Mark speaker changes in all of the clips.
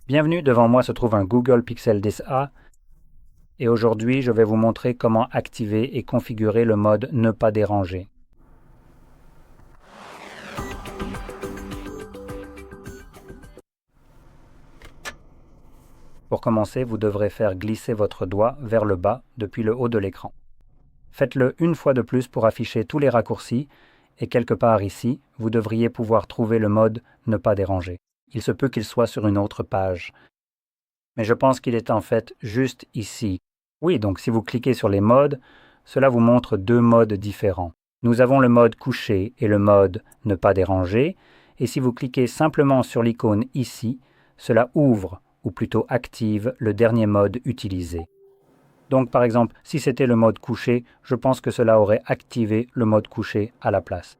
Speaker 1: Bienvenue, devant moi se trouve un Google Pixel 10a et aujourd'hui je vais vous montrer comment activer et configurer le mode Ne pas déranger. Pour commencer, vous devrez faire glisser votre doigt vers le bas depuis le haut de l'écran. Faites-le une fois de plus pour afficher tous les raccourcis et quelque part ici, vous devriez pouvoir trouver le mode Ne pas déranger. Il se peut qu'il soit sur une autre page. Mais je pense qu'il est en fait juste ici. Oui, donc si vous cliquez sur les modes, cela vous montre deux modes différents. Nous avons le mode couché et le mode Ne pas déranger, et si vous cliquez simplement sur l'icône ici, cela ouvre, ou plutôt active, le dernier mode utilisé. Donc par exemple, si c'était le mode couché, je pense que cela aurait activé le mode couché à la place.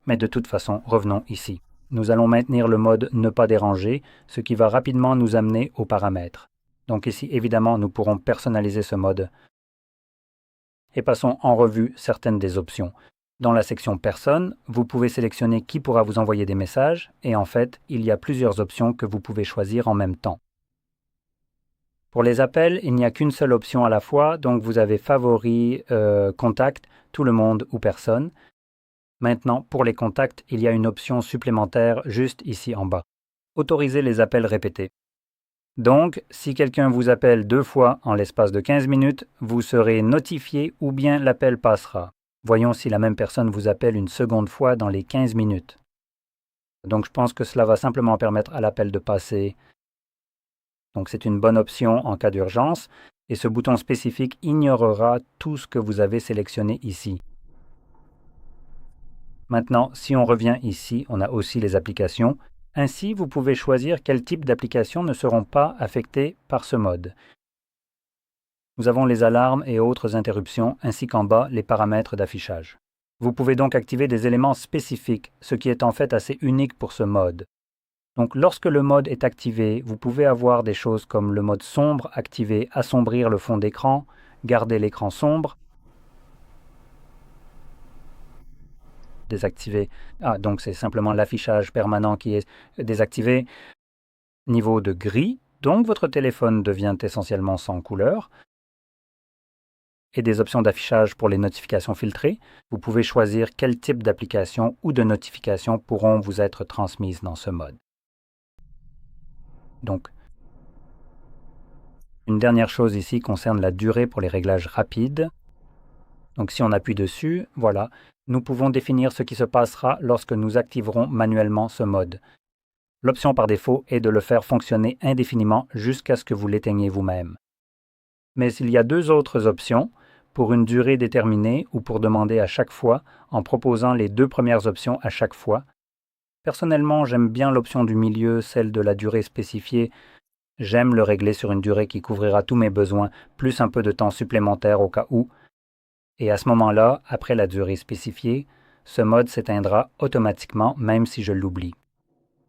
Speaker 1: Mais de toute façon, revenons ici. Nous allons maintenir le mode Ne pas déranger, ce qui va rapidement nous amener aux paramètres. Donc ici, évidemment, nous pourrons personnaliser ce mode. Et passons en revue certaines des options. Dans la section Personnes, vous pouvez sélectionner qui pourra vous envoyer des messages, et en fait, il y a plusieurs options que vous pouvez choisir en même temps. Pour les appels, il n'y a qu'une seule option à la fois, donc vous avez Favoris, Contact, Tout le monde ou Personne. Maintenant, pour les contacts, il y a une option supplémentaire juste ici en bas. Autoriser les appels répétés. Donc, si quelqu'un vous appelle 2 fois en l'espace de 15 minutes, vous serez notifié ou bien l'appel passera. Voyons si la même personne vous appelle une seconde fois dans les 15 minutes. Donc, je pense que cela va simplement permettre à l'appel de passer. Donc, c'est une bonne option en cas d'urgence et ce bouton spécifique ignorera tout ce que vous avez sélectionné ici. Maintenant, si on revient ici, on a aussi les applications. Ainsi, vous pouvez choisir quel type d'applications ne seront pas affectées par ce mode. Nous avons les alarmes et autres interruptions, ainsi qu'en bas, les paramètres d'affichage. Vous pouvez donc activer des éléments spécifiques, ce qui est en fait assez unique pour ce mode. Donc lorsque le mode est activé, vous pouvez avoir des choses comme le mode sombre activé, assombrir le fond d'écran, garder l'écran sombre, désactivé. Ah, donc c'est simplement l'affichage permanent qui est désactivé. Niveau de gris, donc votre téléphone devient essentiellement sans couleur. Et des options d'affichage pour les notifications filtrées. Vous pouvez choisir quel type d'application ou de notification pourront vous être transmises dans ce mode. Donc, une dernière chose ici concerne la durée pour les réglages rapides. Donc si on appuie dessus, voilà, nous pouvons définir ce qui se passera lorsque nous activerons manuellement ce mode. L'option par défaut est de le faire fonctionner indéfiniment jusqu'à ce que vous l'éteigniez vous-même. Mais il y a deux autres options, pour une durée déterminée ou pour demander à chaque fois, en proposant les deux premières options à chaque fois. Personnellement, j'aime bien l'option du milieu, celle de la durée spécifiée. J'aime le régler sur une durée qui couvrira tous mes besoins, plus un peu de temps supplémentaire au cas où. Et à ce moment-là, après la durée spécifiée, ce mode s'éteindra automatiquement même si je l'oublie.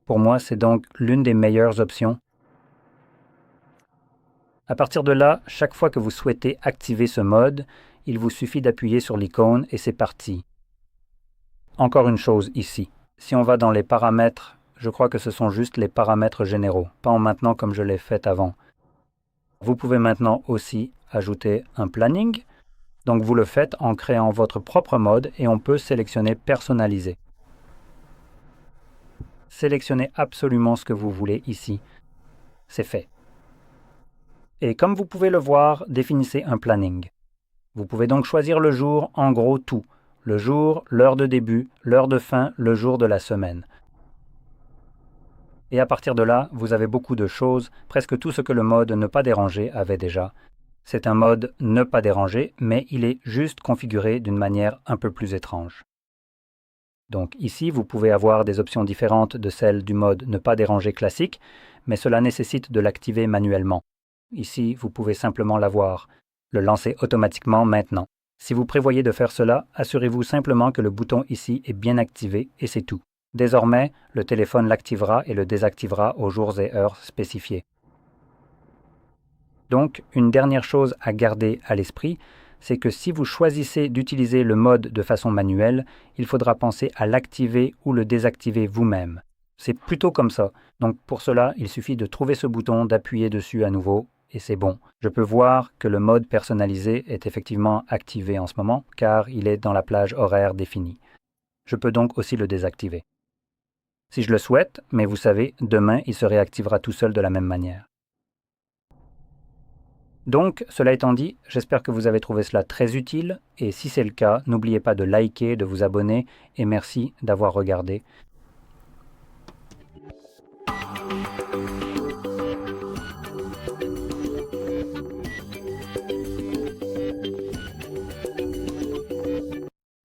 Speaker 1: Pour moi, c'est donc l'une des meilleures options. À partir de là, chaque fois que vous souhaitez activer ce mode, il vous suffit d'appuyer sur l'icône et c'est parti. Encore une chose ici. Si on va dans les paramètres, je crois que ce sont juste les paramètres généraux, pas en maintenant comme je l'ai fait avant. Vous pouvez maintenant aussi ajouter un planning. Donc vous le faites en créant votre propre mode et on peut sélectionner personnaliser. Sélectionnez absolument ce que vous voulez ici. C'est fait. Et comme vous pouvez le voir, définissez un planning. Vous pouvez donc choisir le jour, en gros tout. Le jour, l'heure de début, l'heure de fin, le jour de la semaine. Et à partir de là, vous avez beaucoup de choses, presque tout ce que le mode Ne pas déranger avait déjà. C'est un mode Ne pas déranger, mais il est juste configuré d'une manière un peu plus étrange. Donc ici, vous pouvez avoir des options différentes de celles du mode Ne pas déranger classique, mais cela nécessite de l'activer manuellement. Ici, vous pouvez simplement l'avoir, le lancer automatiquement maintenant. Si vous prévoyez de faire cela, assurez-vous simplement que le bouton ici est bien activé et c'est tout. Désormais, le téléphone l'activera et le désactivera aux jours et heures spécifiés. Donc, une dernière chose à garder à l'esprit, c'est que si vous choisissez d'utiliser le mode de façon manuelle, il faudra penser à l'activer ou le désactiver vous-même. C'est plutôt comme ça. Donc pour cela, il suffit de trouver ce bouton, d'appuyer dessus à nouveau, et c'est bon. Je peux voir que le mode personnalisé est effectivement activé en ce moment, car il est dans la plage horaire définie. Je peux donc aussi le désactiver. Si je le souhaite, mais vous savez, demain il se réactivera tout seul de la même manière. Donc, cela étant dit, j'espère que vous avez trouvé cela très utile, et si c'est le cas, n'oubliez pas de liker, de vous abonner, et merci d'avoir regardé.